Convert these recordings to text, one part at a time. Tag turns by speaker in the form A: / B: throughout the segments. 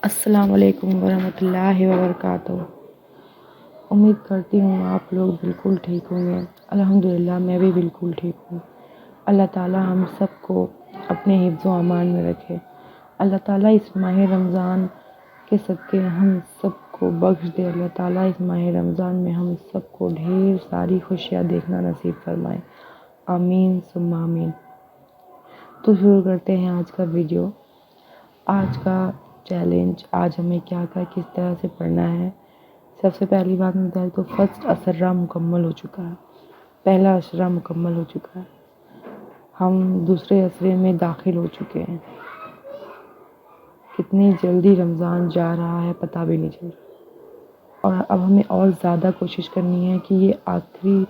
A: السلام علیکم ورحمۃ اللہ وبرکاتہ۔ امید کرتی ہوں آپ لوگ بالکل ٹھیک ہوں گے۔ الحمدللہ میں بھی بالکل ٹھیک ہوں۔ اللہ تعالیٰ ہم سب کو اپنے حفظ و امان میں رکھے۔ اللہ تعالیٰ اس ماہ رمضان کے صدقے ہم سب کو بخش دے۔ اللہ تعالیٰ اس ماہ رمضان میں ہم سب کو ڈھیر ساری خوشیاں دیکھنا نصیب فرمائے، آمین ثم آمین۔ تو شروع کرتے ہیں آج کا ویڈیو۔ آج کا چیلنج، آج ہمیں کیا کس طرح سے پڑھنا ہے۔ سب سے پہلی بات میں بتاؤں تو فرسٹ اشرہ مکمل ہو چکا ہے، پہلا اشرہ مکمل ہو چکا ہے، ہم دوسرے اشرے میں داخل ہو چکے ہیں۔ کتنی جلدی رمضان جا رہا ہے پتہ بھی نہیں چل رہا، اور اب ہمیں اور زیادہ کوشش کرنی ہے کہ یہ آخری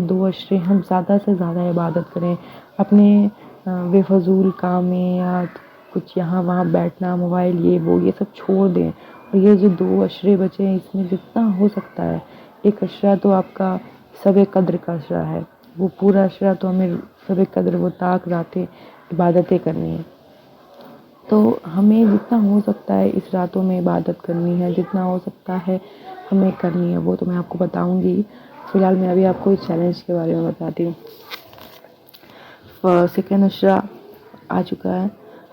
A: 2 اشرے ہم زیادہ سے زیادہ عبادت کریں، اپنے بے فضول کام میں یا کچھ یہاں وہاں بیٹھنا، موبائل یہ سب چھوڑ دیں، اور یہ جو 2 اشرے بچے ہیں اس میں جتنا ہو سکتا ہے، ایک اشرہ تو آپ کا شب قدر کا اشرہ ہے، وہ پورا اشرہ تو ہمیں شب قدر وہ تاک راتیں عبادتیں کرنی ہیں، تو ہمیں جتنا ہو سکتا ہے اس راتوں میں عبادت کرنی ہے، جتنا ہو سکتا ہے ہمیں کرنی ہے، وہ تو میں آپ کو بتاؤں گی۔ فی الحال میں ابھی آپ کو اس چیلنج کے بارے میں بتاتی ہوں۔ سیکنڈ اشرہ آ چکا ہے،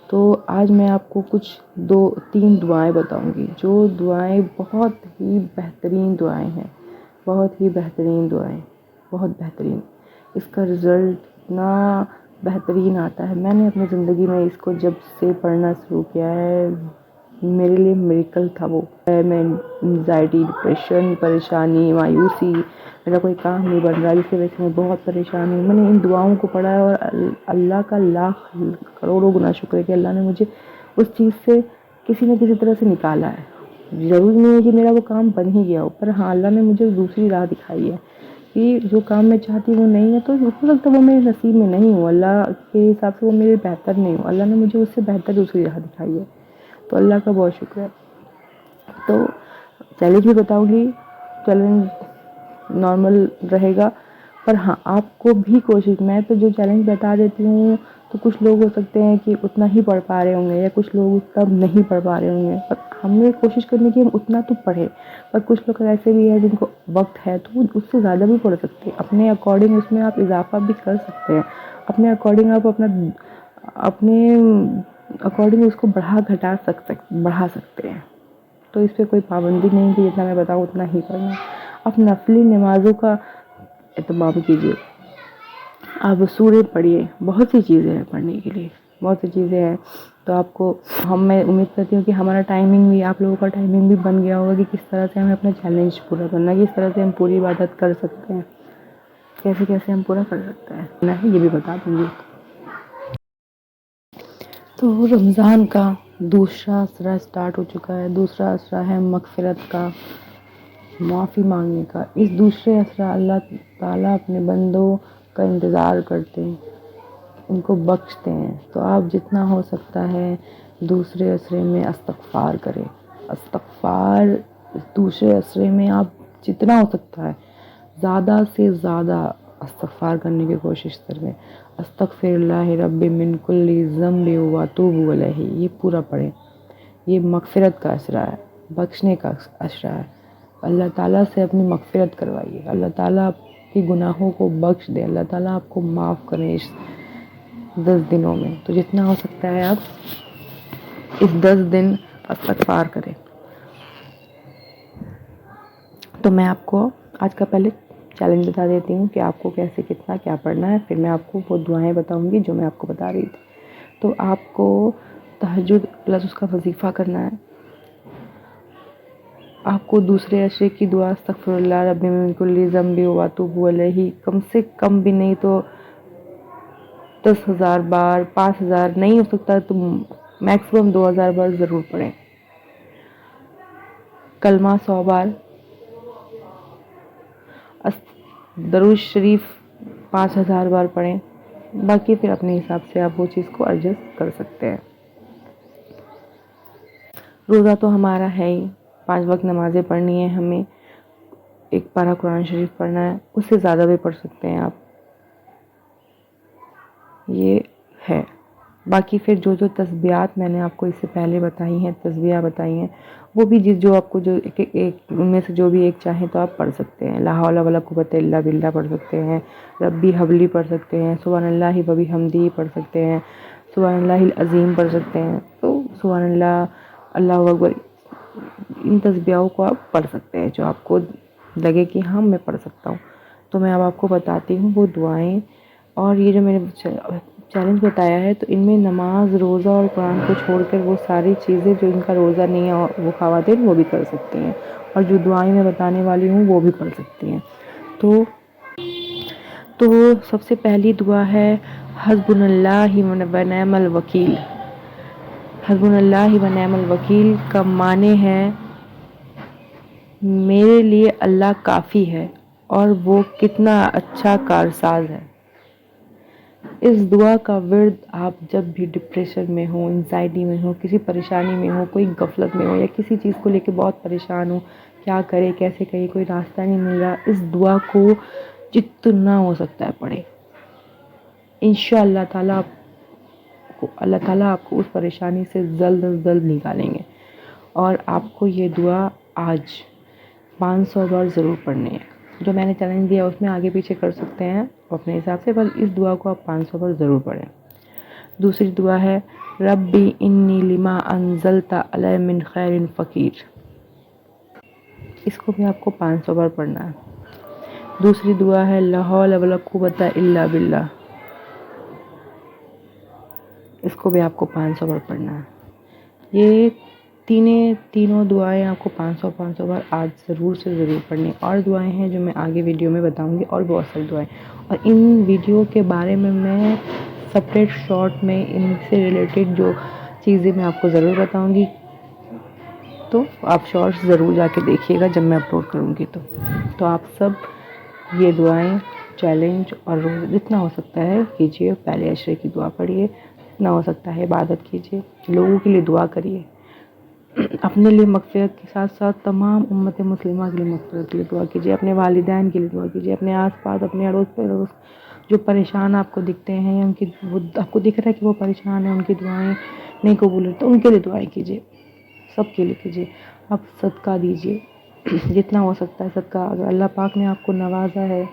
A: تو آج میں آپ کو کچھ 2-3 دعائیں بتاؤں گی، جو دعائیں بہت ہی بہترین دعائیں ہیں، بہت ہی بہترین دعائیں، بہت بہترین۔ اس کا رزلٹ اتنا بہترین آتا ہے، میں نے اپنی زندگی میں اس کو جب سے پڑھنا شروع کیا ہے میرے لیے میریکل تھا وہ۔ میں انزائٹی، ڈپریشن، پریشانی، مایوسی، میرا کوئی کام نہیں بن رہا جس کی وجہ سے میں بہت پریشان ہوں، میں نے ان دعاؤں کو پڑھا ہے، اور اللہ کا لاکھ کروڑوں گنا شکر ہے کہ اللہ نے مجھے اس چیز سے کسی نہ کسی طرح سے نکالا ہے۔ ضروری نہیں ہے کہ میرا وہ کام بن ہی گیا ہو، پر ہاں اللہ نے مجھے دوسری راہ دکھائی ہے کہ جو کام میں چاہتی وہ نہیں ہے، تو ہو سکتا ہے وہ میرے نصیب میں نہیں ہو، اللہ کے حساب سے وہ میرے بہتر نہیں ہو، اللہ نے مجھے اس سے بہتر دوسری راہ دکھائی ہے، تو اللہ کا بہت شکر ہے۔ تو چیلنج بھی بتاؤں گی، چیلنج نارمل رہے گا، پر ہاں آپ کو بھی کوشش، میں تو جو چیلنج بتا دیتی ہوں تو کچھ لوگ ہو سکتے ہیں کہ اتنا ہی پڑھ پا رہے ہوں گے، یا کچھ لوگ تب نہیں پڑھ پا رہے ہوں گے، پر ہمیں کوشش کرنی کہ ہم اتنا تو پڑھیں، پر کچھ لوگ ایسے بھی ہیں جن کو وقت ہے تو وہ اس سے زیادہ بھی پڑھ سکتے ہیں، اپنے اکارڈنگ اس میں آپ اضافہ بھی کر سکتے ہیں، اپنے اکارڈنگ آپ اپنے اکارڈنگ اس کو بڑھا سکتے ہیں، تو اس پہ کوئی پابندی نہیں کہ جتنا میں بتاؤں اتنا ہی کرنا ہے۔ آپ نفلی نمازوں کا اہتمام کیجیے، آپ سورہ پڑھیے، بہت سی چیزیں ہیں پڑھنے کے لیے، بہت سی چیزیں ہیں، تو آپ کو میں امید کرتی ہوں کہ ہمارا ٹائمنگ بھی، آپ لوگوں کا ٹائمنگ بھی بن گیا ہوگا کہ کس طرح سے ہمیں اپنا چیلنج پورا کرنا ہے، کس طرح سے ہم پوری عبادت کر سکتے ہیں، کیسے ہم پورا کر سکتے ہیں، میں یہ بھی بتا دوں گی۔ تو رمضان کا دوسرا اشرہ سٹارٹ ہو چکا ہے، دوسرا اشرہ ہے مغفرت کا، معافی مانگنے کا۔ اس دوسرے اشرہ اللہ تعالیٰ اپنے بندوں کا انتظار کرتے ہیں، ان کو بخشتے ہیں، تو آپ جتنا ہو سکتا ہے دوسرے اشرے میں استغفار کریں، استغفار دوسرے اشرے میں آپ جتنا ہو سکتا ہے زیادہ سے زیادہ استغفار کرنے کی کوشش کریں۔ استغفر اللہ رب من کل ذنب واتوب الیہ، یہ پورا پڑھیں، یہ مغفرت کا اشرہ ہے، بخشنے کا اشرہ ہے، اللہ تعالیٰ سے اپنی مغفرت کروائیے، اللہ تعالیٰ آپ کی گناہوں کو بخش دے، اللہ تعالیٰ آپ کو معاف کرے اس 10 دنوں میں، تو جتنا ہو سکتا ہے آپ اس 10 دن استغفار کریں۔ تو میں آپ کو آج کا پہلے چیلنج بتا دیتی ہوں کہ آپ کو کیسے کتنا کیا پڑھنا ہے، پھر میں آپ کو وہ دعائیں بتاؤں گی جو میں آپ کو بتا رہی تھی۔ تو آپ کو تہجد پلس اس کا وظیفہ کرنا ہے، آپ کو دوسرے اشرے کی دعا استغفر اللہ رب من کل ذنب واتوب الیہ کم سے کم بھی نہیں تو 10,000 بار، 5,000 نہیں ہو سکتا تو میکسیمم 2,000 بار ضرور پڑھیں، کلمہ 100 بار، درود شریف 5,000 بار پڑھیں، باقی پھر اپنے حساب سے آپ وہ چیز کو ایڈجسٹ کر سکتے ہیں۔ روزہ تو ہمارا ہے ہی، 5 وقت نمازیں پڑھنی ہے ہمیں، ایک پارہ قرآن شریف پڑھنا ہے، اس سے زیادہ بھی پڑھ سکتے ہیں آپ، یہ ہے۔ باقی پھر جو تسبیحات میں نے آپ کو اس سے پہلے بتائی ہیں، تسبیحات بتائی ہیں، وہ بھی جو آپ کو جو ایک ان میں سے جو بھی ایک چاہیں تو آپ پڑھ سکتے ہیں۔ لا حول ولا قوت الا باللہ پڑھ سکتے ہیں، ربی حبلی پڑھ سکتے ہیں، سبحان اللہ و بحمدہ پڑھ سکتے ہیں، سبحان اللہ العظیم پڑھ سکتے ہیں، تو سبحان اللہ، اللہ اکبر، ان تسبیحوں کو آپ پڑھ سکتے ہیں جو آپ کو لگے کہ ہاں میں پڑھ سکتا ہوں۔ تو میں اب آپ کو بتاتی ہوں وہ دعائیں، اور یہ جو میں نے چیلنج بتایا ہے تو ان میں نماز، روزہ اور قرآن کو چھوڑ کر وہ ساری چیزیں جو ان کا روزہ نہیں ہے وہ خواتین وہ بھی کر سکتی ہیں، اور جو دعائیں میں بتانے والی ہوں وہ بھی پڑھ سکتی ہیں۔ تو سب سے پہلی دعا ہے حسبنا اللہ و نعم الوکیل۔ حسبنا اللہ و نعم الوکیل کا معنی ہے میرے لیے اللہ کافی ہے اور وہ کتنا اچھا کارساز ہے۔ اس دعا کا ورد آپ جب بھی ڈپریشن میں ہو، انزائٹی میں ہو، کسی پریشانی میں ہو، کوئی غفلت میں ہو، یا کسی چیز کو لے کے بہت پریشان ہو، کیا کرے کیسے کرے، کوئی راستہ نہیں مل رہا، اس دعا کو جتنا ہو سکتا ہے پڑھے۔ انشاءاللہ تعالیٰ اللہ تعالیٰ آپ کو اس پریشانی سے جلد از جلد نکالیں گے۔ اور آپ کو یہ دعا آج 500 بار ضرور پڑھنی ہے۔ جو میں نے چیلنج دیا اس میں آگے پیچھے کر سکتے ہیں اپنے حساب سے، بس اس دعا کو آپ 500 بار ضرور پڑھیں۔ دوسری دعا ہے ربی انی لما انزلت علی من خیر فقیر۔ اس کو بھی آپ کو 500 بار پڑھنا ہے۔ دوسری دعا ہے لا حول ولا قوت الا باللہ۔ اس کو بھی آپ کو 500 بار پڑھنا ہے۔ یہ تینوں دعائیں آپ کو 500 بار آج ضرور سے ضرور پڑھنی۔ اور دعائیں ہیں جو میں آگے ویڈیو میں بتاؤں گی، اور بہت ساری دعائیں، اور ان ویڈیو کے بارے میں میں سپریٹ شارٹ میں ان سے ریلیٹڈ جو چیزیں میں آپ کو ضرور بتاؤں گی، تو آپ شارٹس ضرور جا کے دیکھیے گا جب میں اپلوڈ کروں گی تو آپ سب یہ دعائیں، چیلنج اور روز جتنا ہو سکتا ہے کیجیے۔ پہلے عشرے کی دعا پڑھیے، جتنا ہو سکتا ہے عبادت کیجیے، لوگوں کے لیے دعا کریے، اپنے لیے مغفرت کے ساتھ ساتھ تمام امت مسلمہ کے لیے مغفرت کے لیے دعا کیجیے، اپنے والدین کے لیے دعا کیجیے، اپنے آس پاس، اپنے اڑوس پڑوس جو پریشان آپ کو دکھتے ہیں، یا وہ آپ کو دکھ رہا ہے کہ وہ پریشان ہیں، ان کی دعائیں نہیں قبول ہوتی، تو ان کے لیے دعائیں کیجیے، سب کے لیے کیجیے۔ آپ صدقہ دیجیے جتنا ہو سکتا ہے صدقہ۔ اگر اللہ پاک نے آپ کو نوازا ہے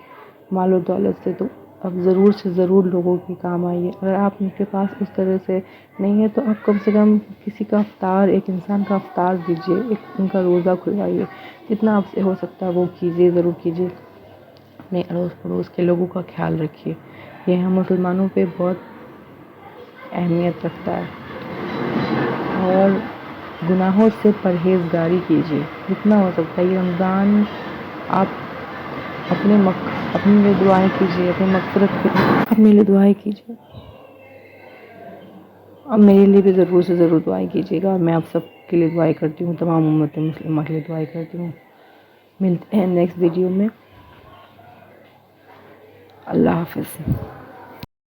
A: مال و دولت سے تو اب ضرور سے ضرور لوگوں کے کام آئیے۔ اگر آپ ان کے پاس اس طرح سے نہیں ہے تو آپ کم سے کم کسی کا افطار، ایک انسان کا افطار دیجیے، ان کا روزہ کھلوائیے، جتنا آپ سے ہو سکتا ہے وہ کیجیے، ضرور کیجیے۔ اپنے اڑوس پڑوس کے لوگوں کا خیال رکھیے، یہ ہم مسلمانوں پہ بہت اہمیت رکھتا ہے۔ اور گناہوں سے پرہیزگاری کیجیے جتنا ہو سکتا ہے۔ یہ رمضان آپ اپنے لیے دعائیں کیجیے، اپنے مغفرت کے لیے اپنے لیے دعائیں کیجیے، اور میرے لیے بھی ضرور سے ضرور دعائیں کیجیے گا۔ میں آپ سب کے لیے دعائیں کرتی ہوں، تمام امت مسلمہ کے لیے دعائیں کرتی ہوں۔ ملتے ہیں نیکسٹ ویڈیو میں۔ اللہ حافظ۔